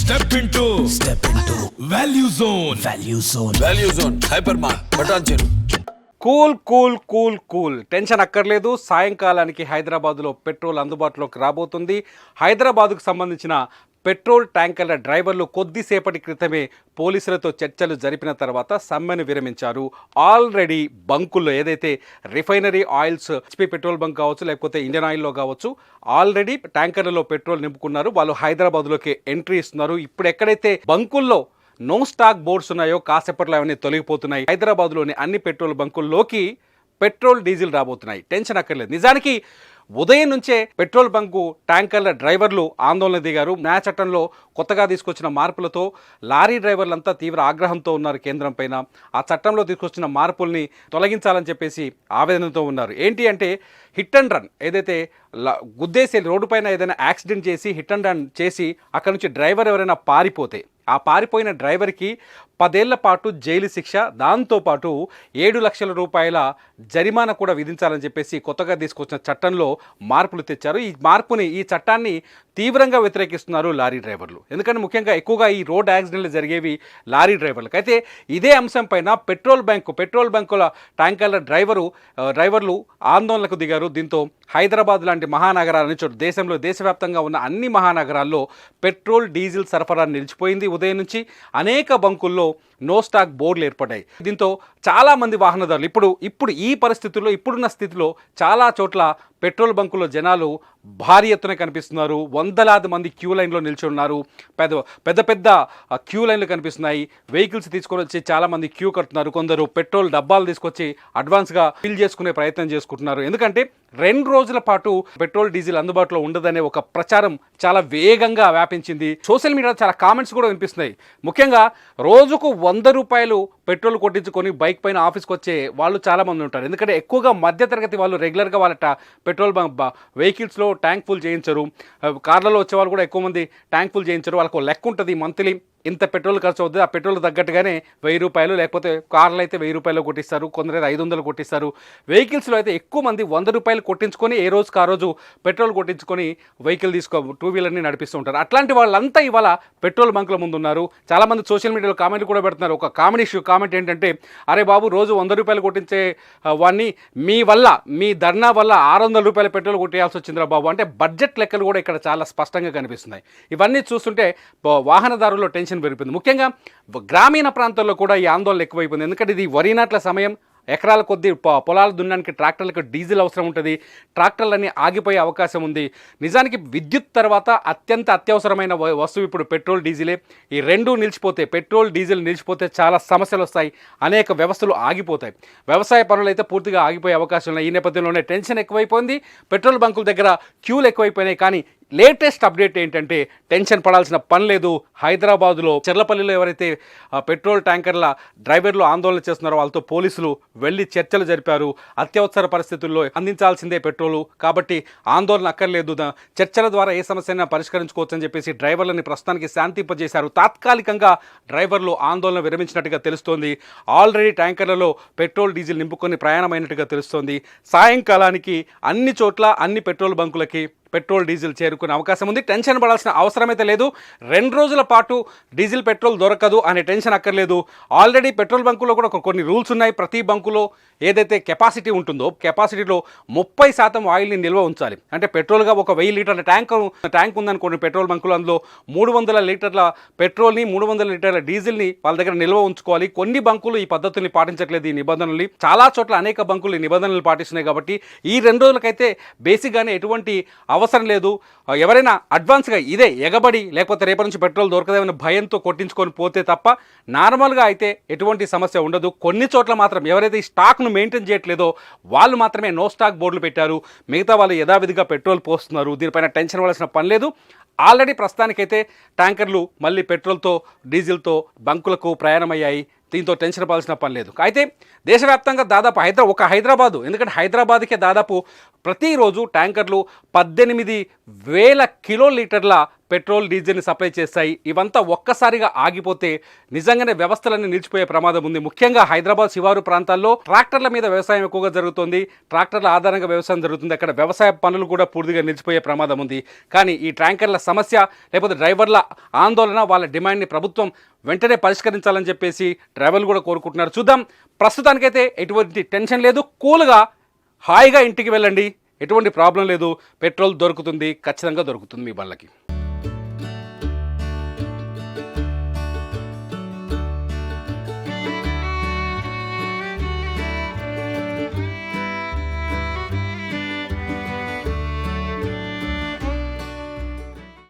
Step into Value Zone. Value zone hyper mart బటాన్ చెరు. Cool tension అక్కర్లేదు. సాయంకాలానికి హైదరాబాద్లో పెట్రోల్ అందుబాటులోకి రాబోతుంది. హైదరాబాద్కు సంబంధించిన పెట్రోల్ ట్యాంకర్ల డ్రైవర్లు కొద్దిసేపటి క్రితమే పోలీసులతో చర్చలు జరిపిన తర్వాత సమ్మెను విరమించారు. ఆల్రెడీ బంకుల్లో ఏదైతే refinery oils HP petrol bunk కావచ్చు, లేకపోతే ఇండియన్ ఆయిల్లో కావచ్చు, ఆల్రెడీ ట్యాంకర్లలో పెట్రోల్ నింపుకున్నారు. వాళ్ళు హైదరాబాద్లోకి ఎంట్రీ ఇస్తున్నారు. ఇప్పుడు ఎక్కడైతే బంకుల్లో నో స్టాక్ బోర్డ్స్ ఉన్నాయో కాసేపట్లో అవన్నీ తొలగిపోతున్నాయి. హైదరాబాద్లోని అన్ని పెట్రోల్ బంకుల్లోకి పెట్రోల్ డీజిల్ రాబోతున్నాయి. టెన్షన్ అక్కర్లేదు. నిజానికి ఉదయం నుంచే పెట్రోల్ బంకు ట్యాంకర్ల డ్రైవర్లు ఆందోళన దిగారు. న్యాయ చట్టంలో కొత్తగా తీసుకొచ్చిన మార్పులతో లారీ డ్రైవర్లంతా తీవ్ర ఆగ్రహంతో ఉన్నారు కేంద్రం పైన. ఆ చట్టంలో తీసుకొచ్చిన మార్పుల్ని తొలగించాలని చెప్పేసి ఆవేదనతో ఉన్నారు. ఏంటి అంటే హిట్ అండ్ రన్, ఏదైతే గుద్దేసి రోడ్డు పైన ఏదైనా యాక్సిడెంట్ చేసి హిట్ అండ్ రన్ చేసి అక్కడ నుంచి డ్రైవర్ ఎవరైనా పారిపోతే ఆ పారిపోయిన డ్రైవర్కి 10 ఏళ్ల పాటు జైలు శిక్ష, దాంతోపాటు 7 లక్షల రూపాయల జరిమానా కూడా విధించాలని చెప్పేసి కొత్తగా తీసుకొచ్చిన చట్టంలో మార్పులు తెచ్చారు. ఈ చట్టాన్ని తీవ్రంగా వ్యతిరేకిస్తున్నారు లారీ డ్రైవర్లు. ఎందుకంటే ముఖ్యంగా ఎక్కువగా ఈ రోడ్ యాక్సిడెంట్లు జరిగేవి లారీ డ్రైవర్లకు. అయితే ఇదే అంశం పైన పెట్రోల్ బంకుల ట్యాంకర్ల డ్రైవర్లు ఆందోళనకు దిగారు. దీంతో హైదరాబాద్ లాంటి మహానగరాలని చోటు దేశవ్యాప్తంగా ఉన్న అన్ని మహానగరాల్లో పెట్రోల్ డీజిల్ సరఫరా నిలిచిపోయింది. ఉదయం నుంచి అనేక బంకుల్లో నో స్టాక్ బోర్డులు ఏర్పడ్డాయి. దీంతో చాలామంది వాహనదారులు ఇప్పుడు ఈ పరిస్థితుల్లో, ఇప్పుడున్న స్థితిలో చాలా చోట్ల పెట్రోల్ బంకుల్లో జనాలు భారీ ఎత్తున కనిపిస్తున్నారు. వందలాది మంది క్యూ లైన్లో నిల్చుని ఉన్నారు. పెద్ద క్యూ లైన్లు కనిపిస్తున్నాయి. వెహికల్స్ తీసుకొని వచ్చి చాలామంది క్యూ కడుతున్నారు. కొందరు పెట్రోల్ డబ్బాలు తీసుకొచ్చి అడ్వాన్స్గా ఫిల్ చేసుకునే ప్రయత్నం చేసుకుంటున్నారు. ఎందుకంటే 2 రోజుల పాటు పెట్రోల్ డీజిల్ అందుబాటులో ఉండదనే ఒక ప్రచారం చాలా వేగంగా వ్యాపించింది. సోషల్ మీడియాలో చాలా కామెంట్స్ కూడా వినిపిస్తున్నాయి. ముఖ్యంగా రోజుకు 100 రూపాయలు పెట్రోల్ కొట్టించుకొని బైక్ పైన ఆఫీస్కి వచ్చే వాళ్ళు చాలామంది ఉంటారు. ఎందుకంటే ఎక్కువగా మధ్యతరగతి వాళ్ళు రెగ్యులర్గా వాళ్ళ పెట్రోల్ వెహికల్స్లో ట్యాంక్ ఫుల్ చేయించరు. కార్లలో వచ్చే వాళ్ళు కూడా ఎక్కువ మంది ట్యాంక్ ఫుల్ చేయించరు. వాళ్ళకు లెక్క ఉంటుంది, మంత్లీ ఇంత పెట్రోల్ ఖర్చు అవుతుంది, ఆ పెట్రోల్ తగ్గట్టుగానే 1000 రూపాయలు, లేకపోతే కార్లు అయితే 1000 రూపాయలు కొట్టిస్తారు, కొందరైతే 500 కొట్టిస్తారు. వెహికల్స్లో అయితే ఎక్కువ మంది 100 రూపాయలు కొట్టించుకొని ఏ రోజుకి ఆ రోజు పెట్రోల్ కొట్టించుకొని వెహికల్ టూ వీలర్ని నడిపిస్తూ ఉంటారు. అట్లాంటి వాళ్ళంతా ఇవాళ పెట్రోల్ బంకుల ముందు ఉన్నారు. చాలామంది సోషల్ మీడియాలో కామెంట్లు కూడా పెడుతున్నారు. ఒక కామెంట్ ఏంటంటే, అరే బాబు, రోజు 100 రూపాయలు కొట్టించే వాడిని మీ ధర్నా వల్ల 600 రూపాయల పెట్రోల్ కొట్టేయాల్సి వచ్చిందిరా బాబు అంటే బడ్జెట్ లెక్కలు కూడా ఇక్కడ చాలా స్పష్టంగా కనిపిస్తున్నాయి. ఇవన్నీ చూస్తుంటే వాహనదారుల్లో టెన్షన్ పెరిగిపోయింది. ముఖ్యంగా గ్రామీణ ప్రాంతాల్లో కూడా ఈ ఆందోళన ఎక్కువైపోయింది. ఎందుకంటే ఇది వరి నాట్ల సమయం. ఎకరాల కొద్దీ పొలాలు దున్నడానికి ట్రాక్టర్లకు డీజిల్ అవసరం ఉంటుంది. ట్రాక్టర్లన్నీ ఆగిపోయే అవకాశం ఉంది. నిజానికి విద్యుత్ తర్వాత అత్యంత అత్యవసరమైన వస్తువు ఇప్పుడు పెట్రోల్ డీజిలే. ఈ రెండూ నిలిచిపోతే, పెట్రోల్ డీజిల్ నిలిచిపోతే చాలా సమస్యలు వస్తాయి. అనేక వ్యవస్థలు ఆగిపోతాయి. వ్యవసాయ పనులు అయితే పూర్తిగా ఆగిపోయే అవకాశం ఉన్నాయి. ఈ నేపథ్యంలోనే టెన్షన్ ఎక్కువైపోయింది. పెట్రోల్ బంకుల దగ్గర క్యూలు ఎక్కువైపోయినాయి. కానీ లేటెస్ట్ అప్డేట్ ఏంటంటే, టెన్షన్ పడాల్సిన పని లేదు. హైదరాబాదులో చెర్లపల్లిలో ఎవరైతే పెట్రోల్ ట్యాంకర్ల డ్రైవర్లు ఆందోళన చేస్తున్నారో వాళ్ళతో పోలీసులు వెళ్ళి చర్చలు జరిపారు. అత్యవసర పరిస్థితుల్లో అందించాల్సిందే పెట్రోలు కాబట్టి ఆందోళన అక్కర్లేదు, చర్చల ద్వారా ఏ సమస్యైనా పరిష్కరించుకోవచ్చని చెప్పేసి డ్రైవర్లని ప్రస్తుతానికి శాంతింపజేశారు. తాత్కాలికంగా డ్రైవర్లు ఆందోళన విరమించినట్టుగా తెలుస్తోంది. ఆల్రెడీ ట్యాంకర్లలో పెట్రోల్ డీజిల్ నింపుకొని ప్రయాణమైనట్టుగా తెలుస్తోంది. సాయంకాలానికి అన్ని చోట్ల అన్ని పెట్రోల్ బంకులకి పెట్రోల్ డీజిల్ చేరుకునే అవకాశం ఉంది. టెన్షన్ పడాల్సిన అవసరమైతే లేదు. 2 రోజుల పాటు డీజిల్ పెట్రోల్ దొరకదు అనే టెన్షన్ అక్కర్లేదు. ఆల్రెడీ పెట్రోల్ బంకులో కూడా కొన్ని రూల్స్ ఉన్నాయి. ప్రతి బంకులో ఏదైతే కెపాసిటీ ఉంటుందో కెపాసిటీలో 30% ఆయిల్ని నిల్వ ఉంచాలి. అంటే పెట్రోల్గా ఒక 1000 లీటర్ల ట్యాంక్ ఉందనుకోండి పెట్రోల్ బంకులు, అందులో 300 లీటర్ల పెట్రోల్ని 300 లీటర్ల డీజిల్ని వాళ్ళ దగ్గర నిల్వ ఉంచుకోవాలి. కొన్ని బంకులు ఈ పద్ధతుల్ని పాటించట్లేదు, ఈ నిబంధనల్ని. చాలా చోట్ల అనేక బంకులు ఈ నిబంధనలు పాటిస్తున్నాయి. కాబట్టి ఈ 2 రోజులకైతే బేసిక్గానే ఎటువంటి అవసరం లేదు. ఎవరైనా అడ్వాన్స్గా ఇదే ఎగబడి లేకపోతే రేపటి నుంచి పెట్రోల్ దొరకదేమని భయంతో కొట్టించుకొని పోతే తప్ప నార్మల్గా అయితే ఎటువంటి సమస్య ఉండదు. కొన్ని చోట్ల మాత్రం ఎవరైతే ఈ స్టాక్ను మెయింటైన్ చేయట్లేదో వాళ్ళు మాత్రమే నో స్టాక్ బోర్డులు పెట్టారు. మిగతా వాళ్ళు యథావిధిగా పెట్రోల్ పోస్తున్నారు. దీనిపైన టెన్షన్ పడాల్సిన పని లేదు. ఆల్రెడీ ప్రస్తుతానికైతే ట్యాంకర్లు మళ్ళీ పెట్రోల్తో డీజిల్తో బంకులకు ప్రయాణమయ్యాయి. దీంతో టెన్షన్ పడాల్సిన పని లేదు. అయితే దేశవ్యాప్తంగా దాదాపు హైదరాబాదు, ఎందుకంటే హైదరాబాద్కే దాదాపు ప్రతిరోజు ట్యాంకర్లు 18,000 కిలోలీటర్ల పెట్రోల్ డీజిల్ని సప్లై చేస్తాయి. ఇవంతా ఒక్కసారిగా ఆగిపోతే నిజంగానే వ్యవస్థలన్నీ నిలిచిపోయే ప్రమాదం ఉంది. ముఖ్యంగా హైదరాబాద్ శివారు ప్రాంతాల్లో ట్రాక్టర్ల మీద వ్యవసాయం ఎక్కువగా జరుగుతుంది. ట్రాక్టర్ల ఆధారంగా వ్యవసాయం జరుగుతుంది. అక్కడ వ్యవసాయ పనులు కూడా పూర్తిగా నిలిచిపోయే ప్రమాదం ఉంది. కానీ ఈ ట్యాంకర్ల సమస్య లేకపోతే డ్రైవర్ల ఆందోళన, వాళ్ళ డిమాండ్ని ప్రభుత్వం వెంటనే పరిష్కరించాలని చెప్పేసి డ్రైవర్లు కూడా కోరుకుంటున్నారు. చూద్దాం. ప్రస్తుతానికైతే ఎటువంటి టెన్షన్ లేదు. కూల్గా హాయిగా ఇంటికి వెళ్ళండి. ఎటువంటి ప్రాబ్లం లేదు. పెట్రోల్ దొరుకుతుంది, ఖచ్చితంగా దొరుకుతుంది మీ వాళ్ళకి.